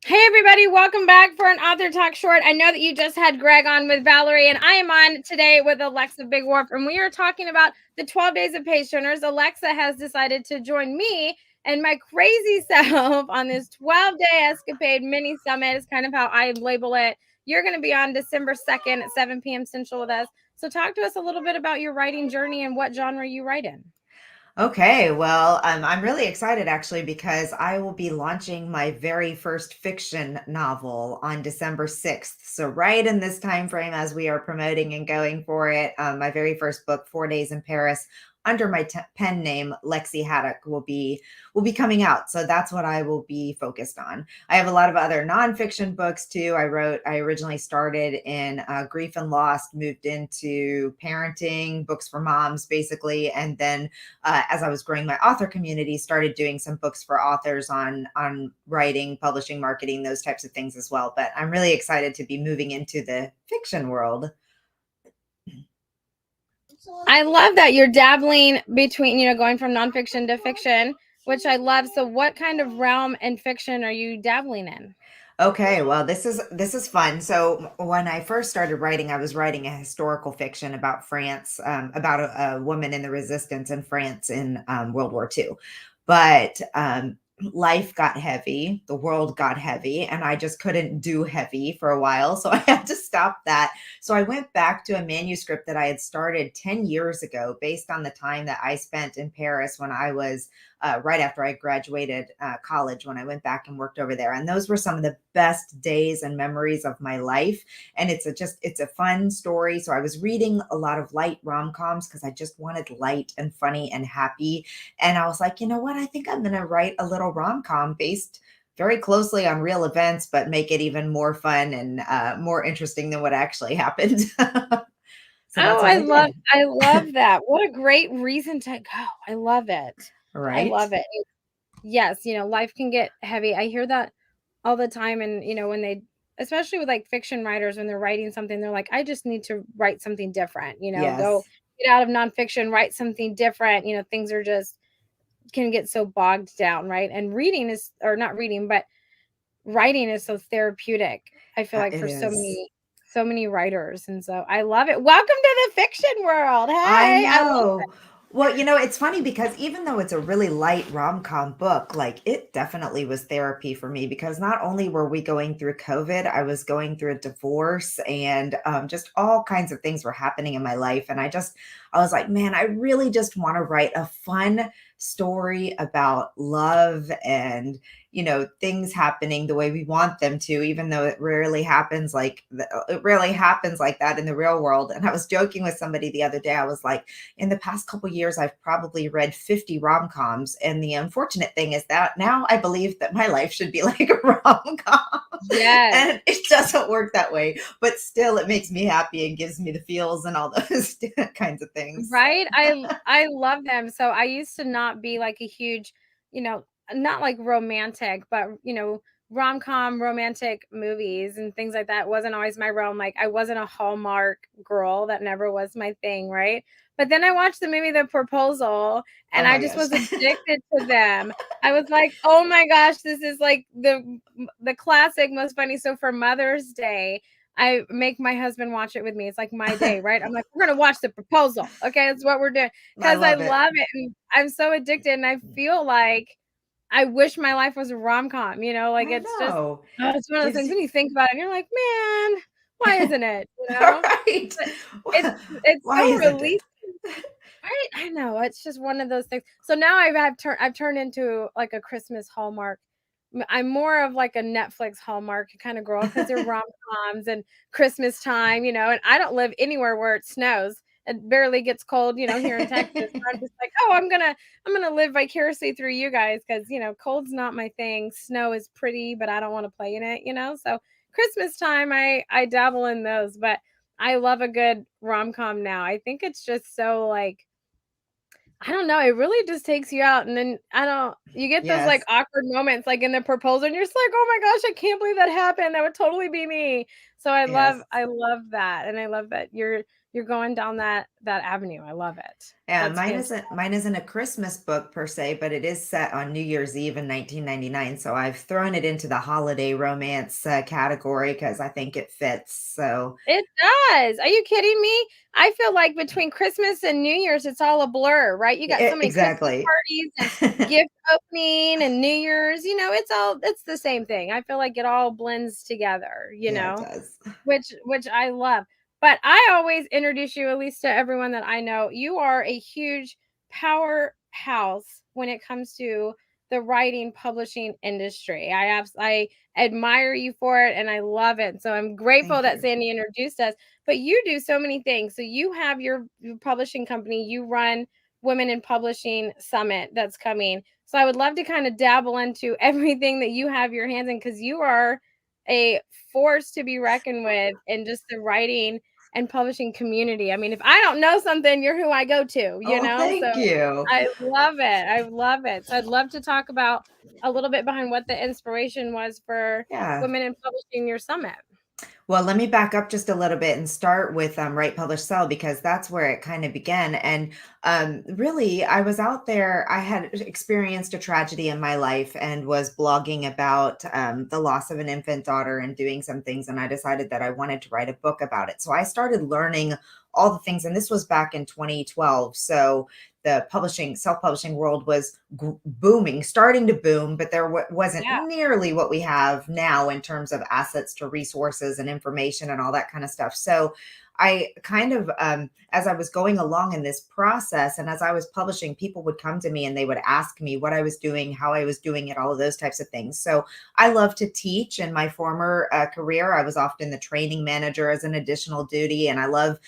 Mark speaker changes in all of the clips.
Speaker 1: Hey everybody, welcome back for an author talk short. I know that you just had Greg on with Valerie, and I am on today with Alexa Bigwarfe, and we are talking about the 12 days of page turners. Alexa has decided to join me and my crazy self on this 12-day escapade mini summit is kind of how I label it. You're going to be on December 2nd at 7 p.m. Central with us. So talk to us a little bit about your writing journey and what genre you write in.
Speaker 2: Okay, well, I'm really excited actually because I will be launching my very first fiction novel on December 6th. So right in this time frame as we are promoting and going for it, my very first book, 4 Days in Paris, under my pen name Lexi Haddock will be coming out. So that's what I will be focused on. I have a lot of other nonfiction books too. I originally started in grief and loss, moved into parenting, books for moms, basically, and then as I was growing my author community, started doing some books for authors on writing, publishing, marketing, those types of things as well. But I'm really excited to be moving into the fiction world.
Speaker 1: I love that you're dabbling between, going from nonfiction to fiction, which I love. So, what kind of realm and fiction are you dabbling in?
Speaker 2: Okay, well, this is fun. So when I first started writing, I was writing a historical fiction about France, about a woman in the resistance in France in World War II. But life got heavy, the world got heavy, and I just couldn't do heavy for a while. So I had to stop that. So I went back to a manuscript that I had started 10 years ago based on the time that I spent in Paris when I was right after I graduated college, when I went back and worked over there. And those were some of the best days and memories of my life. And it's a fun story. So I was reading a lot of light rom-coms because I just wanted light and funny and happy. And I was like, you know what? I think I'm going to write a little rom-com based very closely on real events, but make it even more fun and more interesting than what actually happened. So that's
Speaker 1: Oh,
Speaker 2: what I did.
Speaker 1: I love that. What a great reason to go. I love it. I
Speaker 2: Right?
Speaker 1: love it. Yes, life can get heavy. I hear that all the time. And, when they, especially with like fiction writers, when they're writing something, they're like, I just need to write something different, go
Speaker 2: Yes.
Speaker 1: get out of nonfiction, write something different. Things are just can get so bogged down, right? And reading is, or not reading, but writing is so therapeutic. I feel like
Speaker 2: It
Speaker 1: for so
Speaker 2: is.
Speaker 1: many writers. And so I love it. Welcome to the fiction world.
Speaker 2: I
Speaker 1: Hey, I love
Speaker 2: know. Well, it's funny because even though it's a really light rom-com book, like it definitely was therapy for me because not only were we going through COVID, I was going through a divorce and just all kinds of things were happening in my life. And I was like, man, I really just want to write a fun story about love and, things happening the way we want them to, even though it rarely happens like that in the real world. And I was joking with somebody the other day. I was like, in the past couple years, I've probably read 50 rom-coms. And the unfortunate thing is that now I believe that my life should be like a rom-com.
Speaker 1: Yes.
Speaker 2: And it doesn't work that way. But still, it makes me happy and gives me the feels and all those kinds of things.
Speaker 1: Right? I love them. So I used to not be like a huge, not like romantic, but rom-com romantic movies and things like that wasn't always my realm. Like I wasn't a Hallmark girl. That never was my thing, right? But then I watched the movie The Proposal
Speaker 2: Oh
Speaker 1: and I
Speaker 2: my
Speaker 1: just
Speaker 2: gosh.
Speaker 1: was addicted to them. I was like, "Oh my gosh, this is like the classic most funny." So for Mother's Day, I make my husband watch it with me. It's like my day, right? I'm like, we're gonna watch The Proposal. Okay, that's what we're doing
Speaker 2: I
Speaker 1: because I
Speaker 2: love it.
Speaker 1: love it. And I'm so addicted, and I feel like I wish my life was a rom com. Like
Speaker 2: I
Speaker 1: it's just,
Speaker 2: know.
Speaker 1: it's one of those
Speaker 2: Gives
Speaker 1: things
Speaker 2: you
Speaker 1: when you think about it, and you're like, man, why isn't it?
Speaker 2: right.
Speaker 1: But it's
Speaker 2: Why
Speaker 1: so
Speaker 2: isn't
Speaker 1: releasing.
Speaker 2: it?
Speaker 1: Right? I know, it's just one of those things. So now I've turned into, like, a Christmas Hallmark. I'm more of, like, a Netflix Hallmark kinda girl because 'cause they're rom-coms and Christmas time, and I don't live anywhere where it snows. It barely gets cold, here in Texas. I'm just like, "Oh, I'm gonna live vicariously through you guys because cold's not my thing. Snow is pretty, but I don't wanna play in it?" So, Christmas time, I dabble in those, but I love a good rom-com now. I think it's just so, like, I don't know, it really just takes you out, and then I don't you get those, like,
Speaker 2: Yes.
Speaker 1: awkward moments, like, in the proposal, and you're just like, "Oh my gosh, I can't believe that happened, that would totally be me." So
Speaker 2: Yes.
Speaker 1: I love that, and I love that you're you're going down that avenue. I love it.
Speaker 2: Yeah,
Speaker 1: That's
Speaker 2: mine
Speaker 1: fantastic.
Speaker 2: isn't mine isn't a Christmas book per se, but it is set on New Year's Eve in 1999. So I've thrown it into the holiday romance category because I think it fits. So
Speaker 1: It does. Are you kidding me? I feel like between Christmas and New Year's, it's all a blur, right? You got so many Christmas
Speaker 2: exactly.
Speaker 1: parties and gift opening and New Year's, it's the same thing. I feel like it all blends together,
Speaker 2: Yeah, it does.
Speaker 1: which I love. But I always introduce you, at least to everyone that I know, you are a huge powerhouse when it comes to the writing publishing industry. I admire you for it and I love it. So I'm grateful
Speaker 2: Thank
Speaker 1: that
Speaker 2: you.
Speaker 1: Sandy introduced us. But you do so many things. So you have your publishing company, you run Women in Publishing Summit that's coming. So I would love to kind of dabble into everything that you have your hands in because you are a force to be reckoned with in just the writing and publishing community. I mean, if I don't know something, you're who I go to, you
Speaker 2: Oh,
Speaker 1: know? So
Speaker 2: thank you.
Speaker 1: I love it. I love it. So I'd love to talk about a little bit behind what the inspiration was for
Speaker 2: Yeah.
Speaker 1: Women in Publishing your summit.
Speaker 2: Well, let me back up just a little bit and start with Write, Publish, Sell because that's where it kind of began. And really, I was out there. I had experienced a tragedy in my life and was blogging about the loss of an infant daughter and doing some things. And I decided that I wanted to write a book about it. So I started learning all the things. And this was back in 2012. So the self-publishing world was booming, starting to boom, but there wasn't
Speaker 1: Yeah.
Speaker 2: nearly what we have now in terms of assets to resources and information and all that kind of stuff. So I kind of, as I was going along in this process and as I was publishing, people would come to me and they would ask me what I was doing, how I was doing it, all of those types of things. So I love to teach. In my former career, I was often the training manager as an additional duty, and I love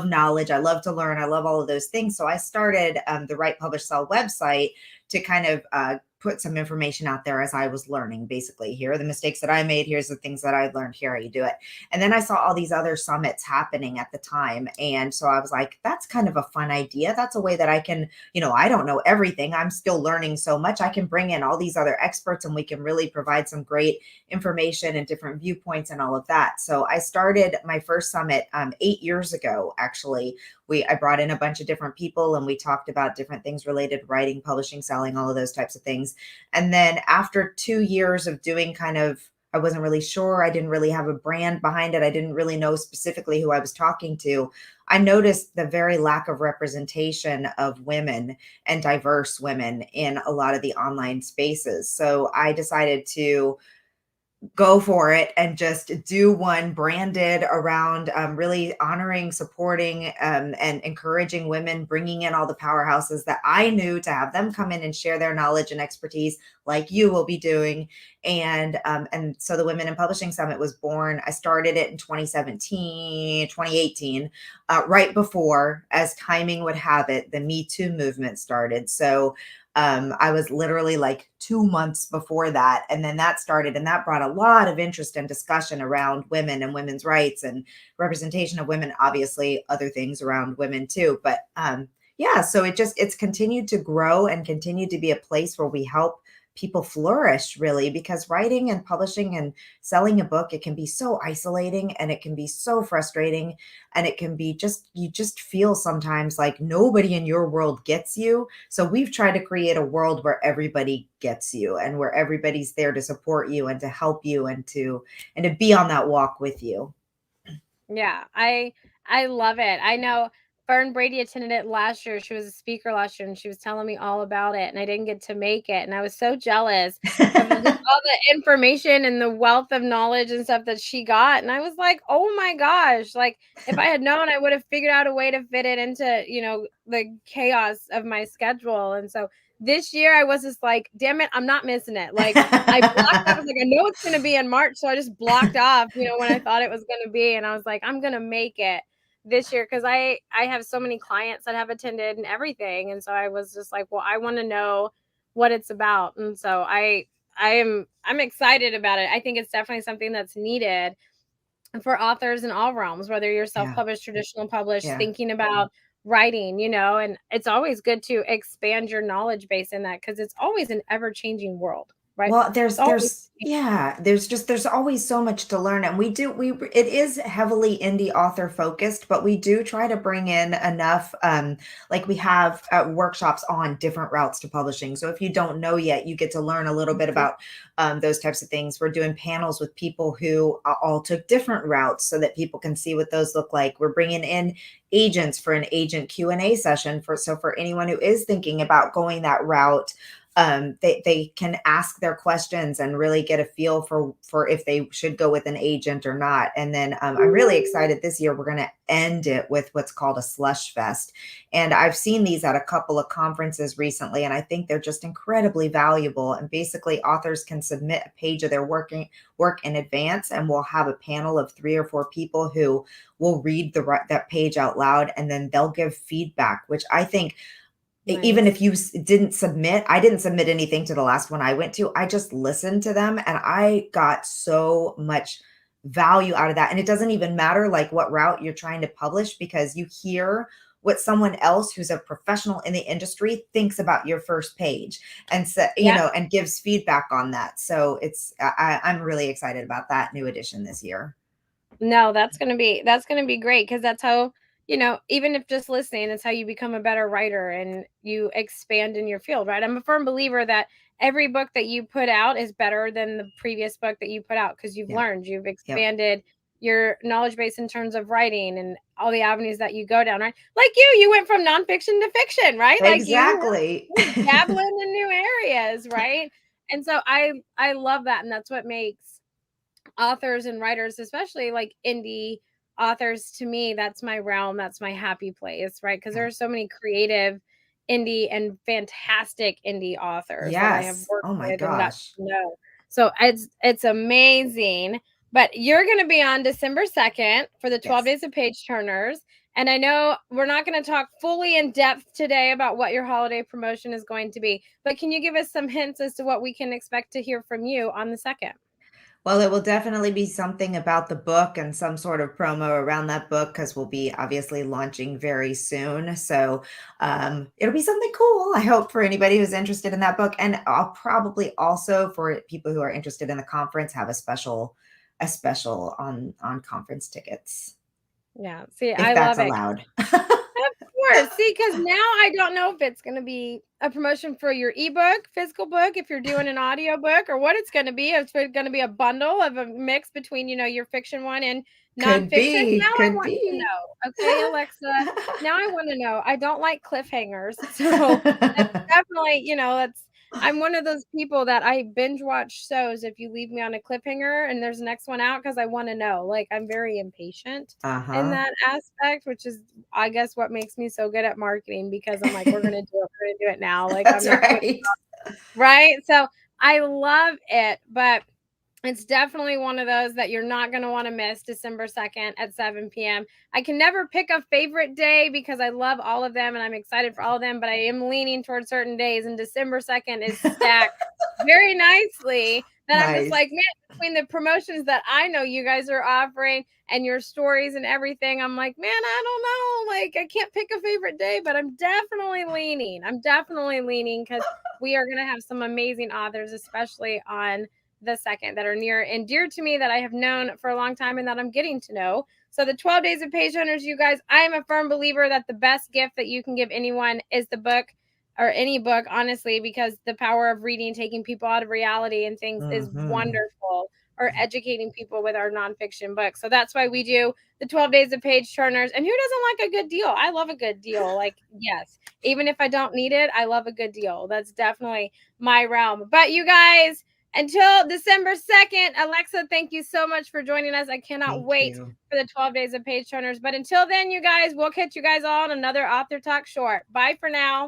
Speaker 2: knowledge. I love to learn. I love all of those things. So I started the Write, Publish, Sell website to kind of put some information out there as I was learning. Basically, here are the mistakes that I made. Here's the things that I learned. Here how you do it. And then I saw all these other summits happening at the time. And so I was like, that's kind of a fun idea. That's a way that I can, I don't know everything. I'm still learning so much. I can bring in all these other experts and we can really provide some great information and different viewpoints and all of that. So I started my first summit 8 years ago, actually. I brought in a bunch of different people and we talked about different things related to writing, publishing, selling, all of those types of things. And then after 2 years of doing I wasn't really sure. I didn't really have a brand behind it. I didn't really know specifically who I was talking to. I noticed the very lack of representation of women and diverse women in a lot of the online spaces. So I decided to go for it and just do one branded around really honoring, supporting, and encouraging women, bringing in all the powerhouses that I knew to have them come in and share their knowledge and expertise, like you will be doing. And so the Women in Publishing Summit was born. I started it in 2017, 2018, right before, as timing would have it, the Me Too movement started. So I was literally like 2 months before that. And then that started, and that brought a lot of interest and discussion around women and women's rights and representation of women, obviously, other things around women too. But yeah, so it's continued to grow and continue to be a place where we help people flourish, really, because writing and publishing and selling a book, it can be so isolating and it can be so frustrating, and it can be you just feel sometimes like nobody in your world gets you. So we've tried to create a world where everybody gets you and where everybody's there to support you and to help you and to be on that walk with you.
Speaker 1: Yeah, I love it. I know Fern Brady attended it last year. She was a speaker last year and she was telling me all about it and I didn't get to make it and I was so jealous of just all the information and the wealth of knowledge and stuff that she got and I was like, "Oh my gosh, like if I had known, I would have figured out a way to fit it into, the chaos of my schedule." And so this year I was just like, "Damn it, I'm not missing it." Like I blocked off, I was like, I know it's gonna be in March, so I just blocked off, when I thought it was gonna be, and I was like, I'm gonna make it this year because I have so many clients that have attended and everything, and so I was just like, well, I want to know what it's about, and so I'm excited about it. I think it's definitely something that's needed for authors in all realms, whether you're
Speaker 2: Yeah.
Speaker 1: self-published, traditional published,
Speaker 2: Yeah.
Speaker 1: thinking about writing, and it's always good to expand your knowledge base in that because it's always an ever-changing world. right?
Speaker 2: Well,
Speaker 1: It's always
Speaker 2: there's always so much to learn, and we it is heavily indie author focused, but we do try to bring in enough, like we have workshops on different routes to publishing. So if you don't know yet, you get to learn a little bit about those types of things. We're doing panels with people who all took different routes so that people can see what those look like. We're bringing in agents for an agent Q&A session for anyone who is thinking about going that route, they can ask their questions and really get a feel for if they should go with an agent or not. And then I'm really excited this year. We're going to end it with what's called a slush fest, and I've seen these at a couple of conferences recently, and I think they're just incredibly valuable. And basically, authors can submit a page of their work in advance, and we'll have a panel of 3 or 4 people who will read that page out loud, and then they'll give feedback, which I think even if
Speaker 1: nice.
Speaker 2: you didn't submit, I didn't submit anything to the last one I went to. I just listened to them and I got so much value out of that. And it doesn't even matter like what route you're trying to publish, because you hear what someone else who's a professional in the industry thinks about your first page, and so,
Speaker 1: Yeah.
Speaker 2: and gives feedback on that. So I'm really excited about that new edition this year.
Speaker 1: No, that's gonna be great because that's how, even if just listening, it's how you become a better writer and you expand in your field, right? I'm a firm believer that every book that you put out is better than the previous book that you put out because you've
Speaker 2: Yep.
Speaker 1: learned, you've
Speaker 2: Yep.
Speaker 1: expanded your knowledge base in terms of writing and all the avenues that you go down, right? Like you went from nonfiction to fiction, right? Like
Speaker 2: Exactly.
Speaker 1: you're dabbling in new areas, right? And so I love that, and that's what makes authors and writers, especially like indie authors, to me, that's my realm, that's my happy place, right? Because there
Speaker 2: Yeah.
Speaker 1: are so many creative indie and fantastic indie authors that I have
Speaker 2: Yes.
Speaker 1: worked
Speaker 2: Oh my
Speaker 1: with and got
Speaker 2: gosh.
Speaker 1: to know. So it's amazing. But you're going to be on December 2nd for the 12
Speaker 2: Yes.
Speaker 1: days of page turners. And I know we're not going to talk fully in depth today about what your holiday promotion is going to be, but can you give us some hints as to what we can expect to hear from you on the 2nd?
Speaker 2: Well, it will definitely be something about the book and some sort of promo around that book, because we'll be obviously launching very soon. So it'll be something cool, I hope, for anybody who's interested in that book. And I'll probably also, for people who are interested in the conference, have a special on conference tickets,
Speaker 1: Yeah. See,
Speaker 2: if
Speaker 1: I
Speaker 2: that's
Speaker 1: love it.
Speaker 2: allowed.
Speaker 1: Of course. See, because now I don't know if it's gonna be a promotion for your ebook, physical book, if you're doing an audio book, or what it's gonna be. If it's gonna be a bundle of a mix between, your fiction one and
Speaker 2: Could
Speaker 1: nonfiction. Now
Speaker 2: be,
Speaker 1: I
Speaker 2: could
Speaker 1: want to
Speaker 2: be.
Speaker 1: know. Okay, Alexa. Now I want to know. I don't like cliffhangers. So that's definitely, that's I'm one of those people that I binge watch shows if you leave me on a cliffhanger and there's the next one out because I want to know. Like I'm very impatient in
Speaker 2: Uh-huh.
Speaker 1: that aspect, which is I guess what makes me so good at marketing because I'm like, we're gonna do it now. Like I'm
Speaker 2: That's
Speaker 1: not putting
Speaker 2: right.
Speaker 1: right. So I love it, but it's definitely one of those that you're not going to want to miss December 2nd at 7 p.m. I can never pick a favorite day because I love all of them and I'm excited for all of them, but I am leaning towards certain days, and December 2nd is stacked very nicely that I'm just
Speaker 2: Nice.
Speaker 1: like, man, between the promotions that I know you guys are offering and your stories and everything, I'm like, man, I don't know. Like, I can't pick a favorite day, but I'm definitely leaning. I'm definitely leaning because we are going to have some amazing authors, especially on the 2nd, that are near and dear to me that I have known for a long time and that I'm getting to know. So the 12 days of page hunters, you guys, I am a firm believer that the best gift that you can give anyone is the book, or any book, honestly, because the power of reading, taking people out of reality and things is
Speaker 2: Mhm.
Speaker 1: wonderful, or educating people with our nonfiction books. So that's why we do the 12 days of page turners. And who doesn't like a good deal? I love a good deal. Like, yes, even if I don't need it, I love a good deal. That's definitely my realm. But you guys, until December 2nd, Alexa, thank you so much for joining us. I cannot
Speaker 2: Thank
Speaker 1: wait
Speaker 2: you.
Speaker 1: for the 12 days of page turners. But until then, you guys, we'll catch you guys all on another Author Talk Short. Bye for now.